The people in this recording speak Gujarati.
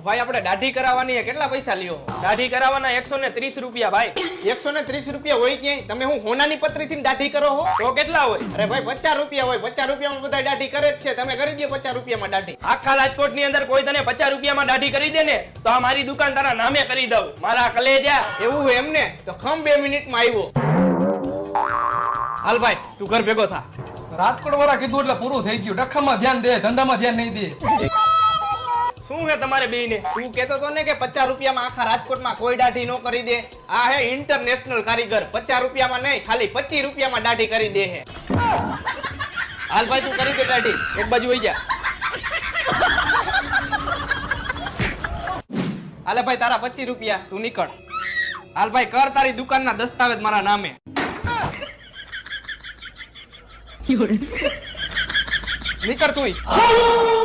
ભાઈ આપણે દાઢી કરાવવાની છે, કેટલા પૈસા લ્યો? દાઢી કરાવવાના 130 રૂપિયા ભાઈ. 130 રૂપિયા હોય ક્યાંય? તમે હું હોનાની પત્રીથી દાઢી કરો હો? તો કેટલા હોય? અરે ભાઈ 50 રૂપિયા હોય. 50 રૂપિયામાં બધા દાઢી કરે જ છે. તમે કરી દો 50 રૂપિયામાં દાઢી. આખા રાજકોટ ની અંદર કોઈ તને 50 રૂપિયામાં દાઢી કરી દે ને તો આ મારી દુકાન તારા નામે કરી દઉં. મારા કલેજા. એવું હોય એમને? તો ખમ 2 મિનિટમાં આવ્યો. હાલ ભાઈ તું ઘર ભેગો થા. રાજકોટ વાળા કીધું એટલે પૂરું થઈ ગયું. ડખામાં ધ્યાન દે, ધંધામાં ધ્યાન નહીં દે. શું છે તમારે બેયને? તું કહેતો તો ને કે 50 રૂપિયામાં આખા રાજકોટમાં કોઈ દાઢી ન કરી દે. આ હે ઇન્ટરનેશનલ કારીગર. 50 રૂપિયામાં નહીં, ખાલી 25 રૂપિયામાં દાઢી કરી દે હે. હાલ ભાઈ તું કરી દે દાઢી. એક બાજુ વઈ જા. હાલે ભાઈ તારા 25 રૂપિયા, તું નીકળ. હાલ ભાઈ કર તારી દુકાનના દસ્તાવેજ મારા નામે. નીકળ તું.